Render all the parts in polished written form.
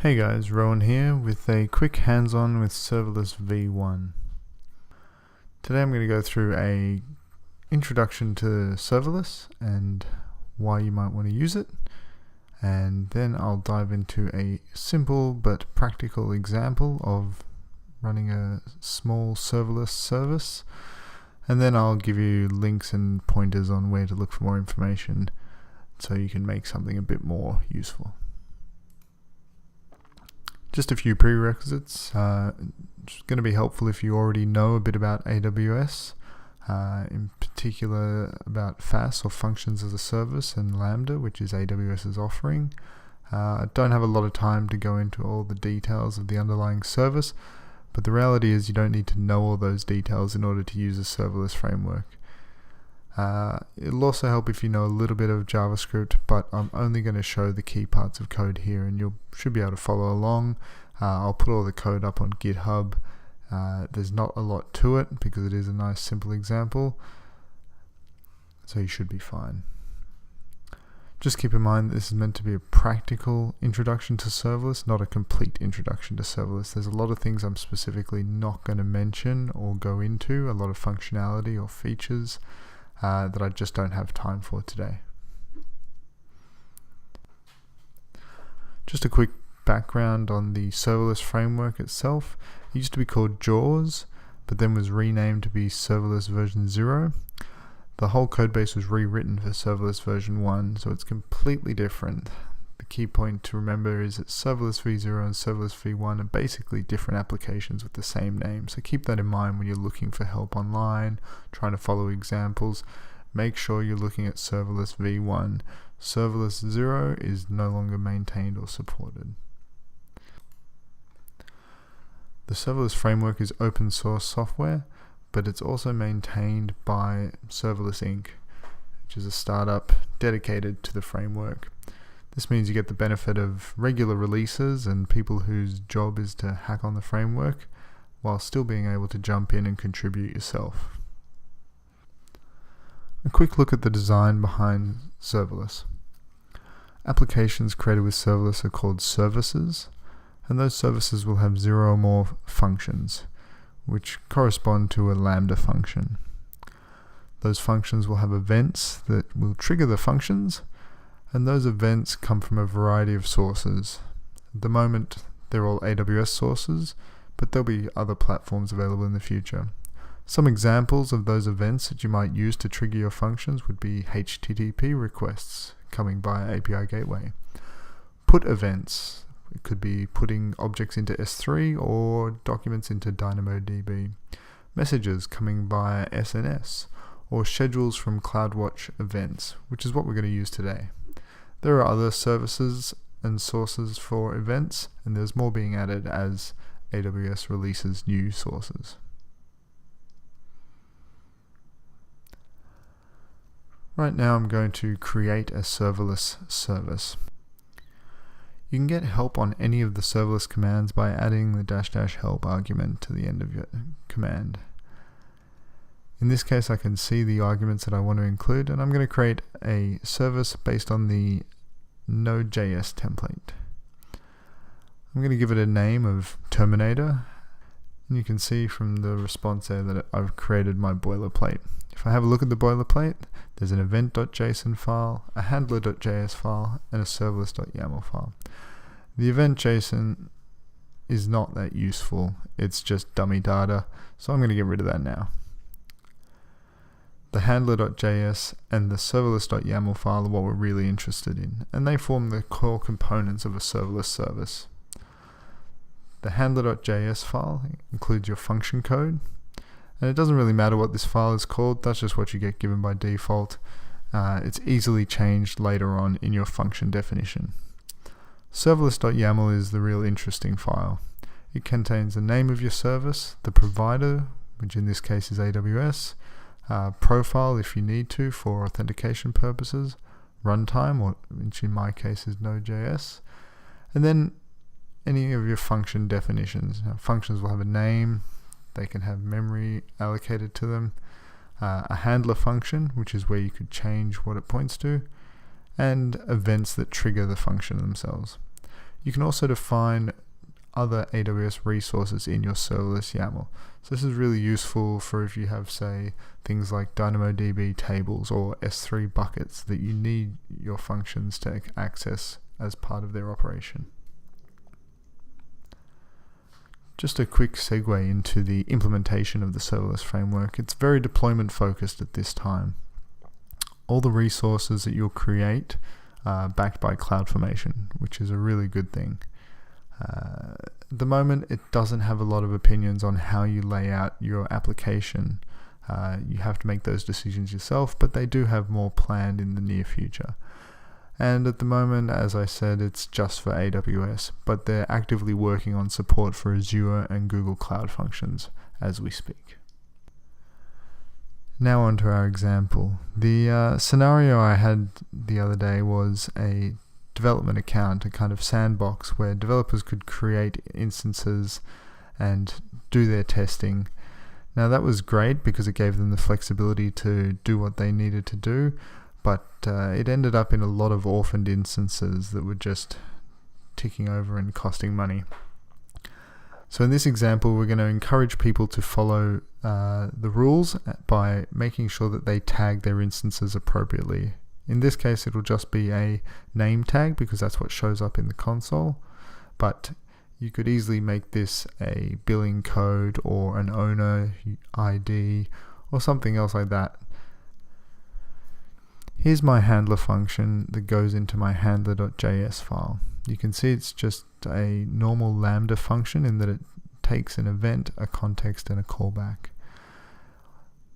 Hey guys, Rowan here with a quick hands-on with Serverless v1. Today I'm going to go through a introduction to serverless and why you might want to use it, and then I'll dive into a simple but practical example of running a small serverless service, and then I'll give you links and pointers on where to look for more information so you can make something a bit more useful. Just a few prerequisites. It's going to be helpful if you already know a bit about AWS, in particular about FAS or Functions as a Service and Lambda, which is AWS's offering. I don't have a lot of time to go into all the details of the underlying service, but the reality is you don't need to know all those details in order to use a serverless framework. It'll also help if you know a little bit of JavaScript, but I'm only going to show the key parts of code here and you should be able to follow along. I'll put all the code up on GitHub. There's not a lot to it because it is a nice simple example, so you should be fine. Just keep in mind that this is meant to be a practical introduction to serverless, not a complete introduction to serverless. There's a lot of things I'm specifically not going to mention or go into, a lot of functionality or features that I just don't have time for today. Just a quick background on the serverless framework itself. It used to be called JAWS, but then was renamed to be Serverless version 0. The whole codebase was rewritten for Serverless version 1, so it's completely different. The key point to remember is that Serverless v0 and Serverless v1 are basically different applications with the same name, so keep that in mind when you're looking for help online, trying to follow examples. Make sure you're looking at Serverless v1. Serverless 0 is no longer maintained or supported. The serverless framework is open source software, but it's also maintained by Serverless Inc., which is a startup dedicated to the framework. This means you get the benefit of regular releases and people whose job is to hack on the framework while still being able to jump in and contribute yourself. A quick look at the design behind serverless. Applications created with serverless are called services, and those services will have 0 or more functions, which correspond to a Lambda function. Those functions will have events that will trigger the functions, and those events come from a variety of sources. At the moment, they're all AWS sources, but there'll be other platforms available in the future. Some examples of those events that you might use to trigger your functions would be HTTP requests coming via API gateway. Put events, it could be putting objects into S3 or documents into DynamoDB. Messages coming via SNS, or schedules from CloudWatch events, which is what we're going to use today. There are other services and sources for events, and there's more being added as AWS releases new sources. Right now I'm going to create a serverless service. You can get help on any of the serverless commands by adding the --help argument to the end of your command. In this case I can see the arguments that I want to include, and I'm going to create a service based on the Node.js template. I'm going to give it a name of Terminator, and you can see from the response there that I've created my boilerplate. If I have a look at the boilerplate, there's an event.json file, a handler.js file, and a serverless.yaml file. The event.json is not that useful, it's just dummy data, so I'm going to get rid of that now. The handler.js and the serverless.yaml file are what we're really interested in, and they form the core components of a serverless service. The handler.js file includes your function code, and it doesn't really matter what this file is called, that's just what you get given by default. It's easily changed later on in your function definition. Serverless.yaml is the real interesting file. It contains the name of your service, the provider, which in this case is AWS, profile if you need to for authentication purposes, runtime, which in my case is Node.js, and then any of your function definitions. Now, functions will have a name, they can have memory allocated to them, a handler function, which is where you could change what it points to, and events that trigger the function themselves. You can also define other AWS resources in your serverless YAML. So this is really useful for if you have, say, things like DynamoDB tables or S3 buckets that you need your functions to access as part of their operation. Just a quick segue into the implementation of the serverless framework. It's very deployment focused at this time. All the resources that you'll create are backed by CloudFormation, which is a really good thing. At the moment, it doesn't have a lot of opinions on how you lay out your application. You have to make those decisions yourself, but they do have more planned in the near future. And at the moment, as I said, it's just for AWS, but they're actively working on support for Azure and Google Cloud Functions as we speak. Now on to our example. The scenario I had the other day was a development account, a kind of sandbox where developers could create instances and do their testing. Now that was great because it gave them the flexibility to do what they needed to do, but it ended up in a lot of orphaned instances that were just ticking over and costing money. So in this example, we're going to encourage people to follow the rules by making sure that they tag their instances appropriately. In this case, it'll just be a name tag because that's what shows up in the console, but you could easily make this a billing code or an owner ID or something else like that. Here's my handler function that goes into my handler.js file. You can see it's just a normal Lambda function in that it takes an event, a context, and a callback.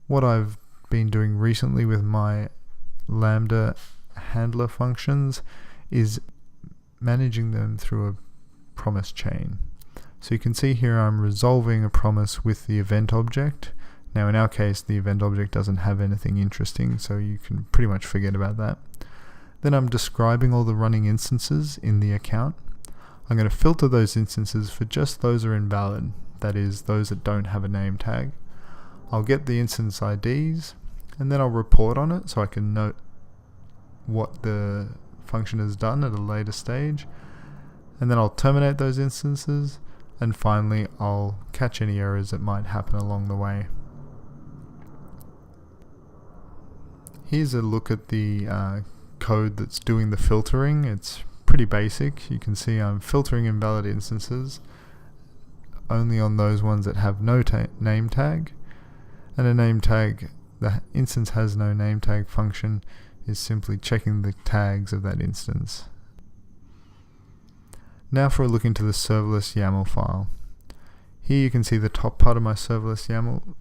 What I've been doing recently with my Lambda handler functions is managing them through a promise chain. So you can see here I'm resolving a promise with the event object. Now in our case, the event object doesn't have anything interesting, so you can pretty much forget about that. Then I'm describing all the running instances in the account. I'm going to filter those instances for just those that are invalid, that is, those that don't have a name tag. I'll get the instance IDs, and then I'll report on it so I can note what the function has done at a later stage. And then I'll terminate those instances, and finally I'll catch any errors that might happen along the way. Here's a look at the code that's doing the filtering. It's pretty basic. You can see I'm filtering invalid instances only on those ones that have no name tag, and a name tag, the instance has no name tag function is simply checking the tags of that instance. Now for a look into the serverless YAML file. Here you can see the top part of my serverless YAML,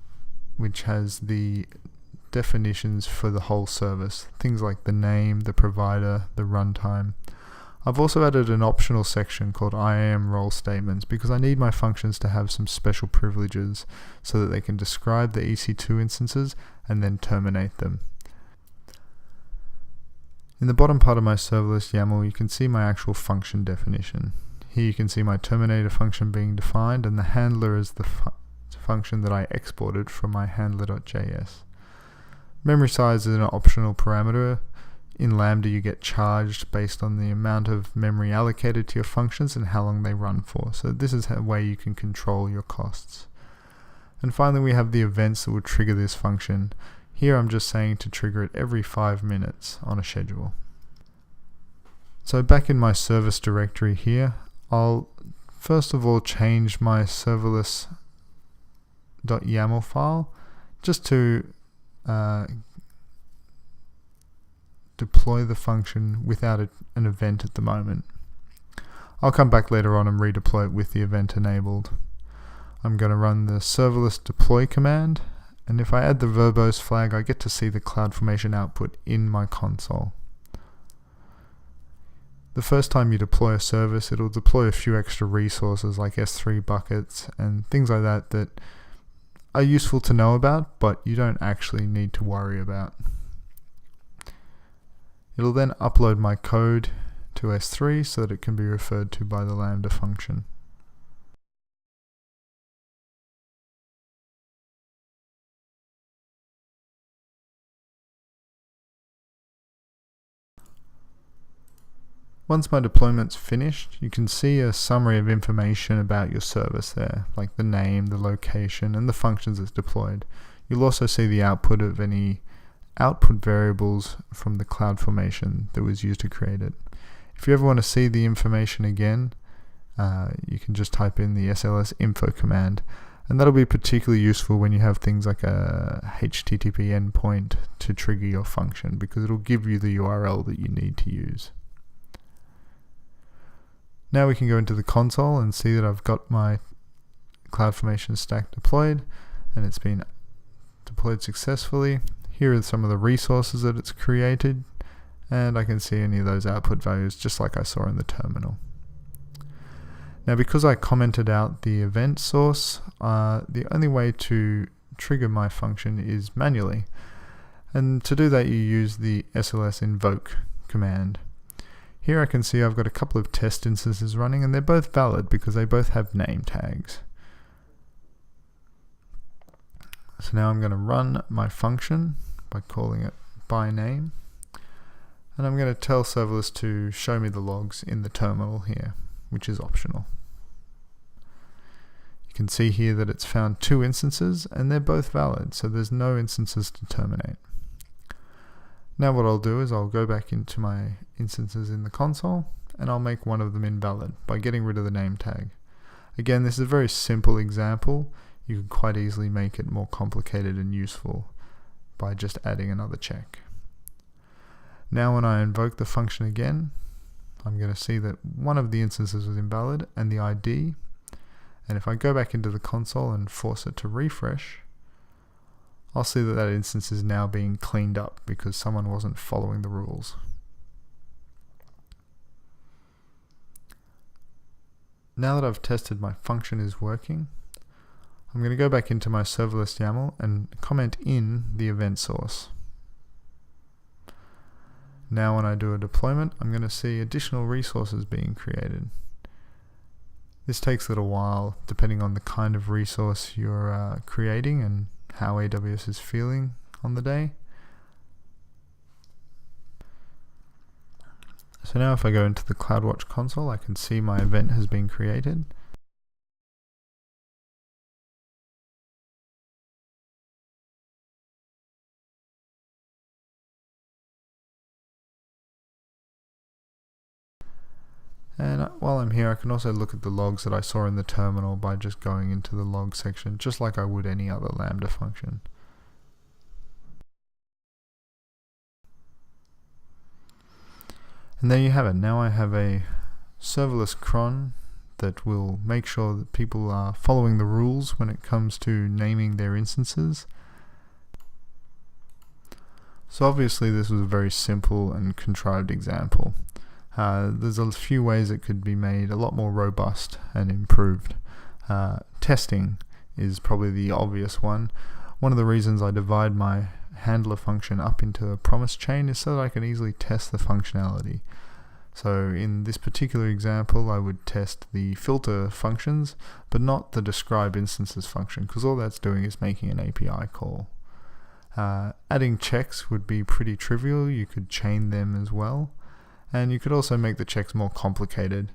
which has the definitions for the whole service, things like the name, the provider, the runtime. I've also added an optional section called IAM role statements because I need my functions to have some special privileges so that they can describe the EC2 instances and then terminate them. In the bottom part of my serverless YAML, you can see my actual function definition. Here you can see my terminator function being defined, and the handler is the function that I exported from my handler.js. Memory size is an optional parameter. In Lambda, you get charged based on the amount of memory allocated to your functions and how long they run for. So this is a way you can control your costs. And finally, we have the events that will trigger this function. Here I'm just saying to trigger it every 5 minutes on a schedule. So back in my service directory here, I'll first of all change my serverless.yaml file just to deploy the function without an event at the moment. I'll come back later on and redeploy it with the event enabled. I'm going to run the serverless deploy command, and if I add the verbose flag, I get to see the CloudFormation output in my console. The first time you deploy a service, it'll deploy a few extra resources like S3 buckets and things like that that are useful to know about, but you don't actually need to worry about. It'll then upload my code to S3 so that it can be referred to by the Lambda function. Once my deployment's finished, you can see a summary of information about your service there, like the name, the location, and the functions it's deployed. You'll also see the output of any output variables from the CloudFormation that was used to create it. If you ever want to see the information again, you can just type in the SLS info command, and that'll be particularly useful when you have things like a HTTP endpoint to trigger your function, because it'll give you the URL that you need to use. Now we can go into the console and see that I've got my CloudFormation stack deployed, and it's been deployed successfully. Here are some of the resources that it's created, and I can see any of those output values just like I saw in the terminal. Now, because I commented out the event source, the only way to trigger my function is manually. And to do that, you use the SLS invoke command. Here I can see I've got a couple of test instances running, and they're both valid because they both have name tags. So now I'm going to run my function by calling it by name, and I'm going to tell Serverless to show me the logs in the terminal here, which is optional. You can see here that it's found 2 instances, and they're both valid, so there's no instances to terminate. Now what I'll do is I'll go back into my instances in the console, and I'll make one of them invalid by getting rid of the name tag. Again, this is a very simple example. You could quite easily make it more complicated and useful by just adding another check. Now when I invoke the function again, I'm going to see that one of the instances was invalid and the ID, and if I go back into the console and force it to refresh, I'll see that that instance is now being cleaned up because someone wasn't following the rules. Now that I've tested my function is working, I'm going to go back into my serverless YAML and comment in the event source. Now when I do a deployment, I'm going to see additional resources being created. This takes a little while depending on the kind of resource you're creating and how AWS is feeling on the day. So now if I go into the CloudWatch console, I can see my event has been created. And while I'm here, I can also look at the logs that I saw in the terminal by just going into the log section, just like I would any other Lambda function. And there you have it. Now I have a serverless cron that will make sure that people are following the rules when it comes to naming their instances. So obviously this was a very simple and contrived example. There's a few ways it could be made a lot more robust and improved. Testing is probably the obvious one. One of the reasons I divide my handler function up into a promise chain is so that I can easily test the functionality. So in this particular example, I would test the filter functions, but not the describe instances function, because all that's doing is making an API call. Adding checks would be pretty trivial. You could chain them as well. And you could also make the checks more complicated.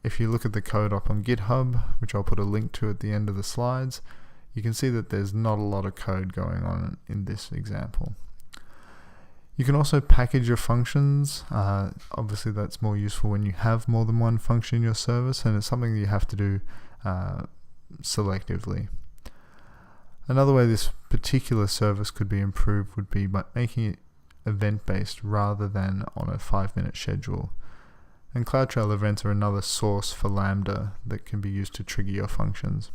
If you look at the code up on GitHub, which I'll put a link to at the end of the slides, you can see that there's not a lot of code going on in this example. You can also package your functions. Obviously that's more useful when you have more than one function in your service, and it's something that you have to do selectively. Another way this particular service could be improved would be by making it event-based rather than on a 5-minute schedule. And CloudTrail events are another source for Lambda that can be used to trigger your functions.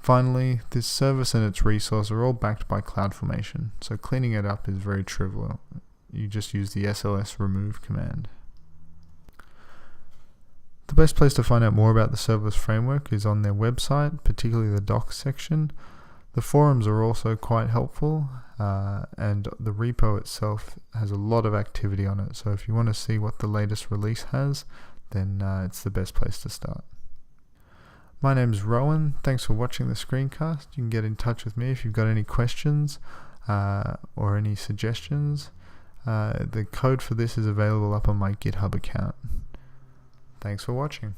Finally, this service and its resource are all backed by CloudFormation, so cleaning it up is very trivial. You just use the SLS remove command. The best place to find out more about the Serverless Framework is on their website, particularly the docs section. The forums are also quite helpful, and the repo itself has a lot of activity on it, so if you want to see what the latest release has, then it's the best place to start. My name's Rowan. Thanks for watching the screencast. You can get in touch with me if you've got any questions or any suggestions. The code for this is available up on my GitHub account. Thanks for watching.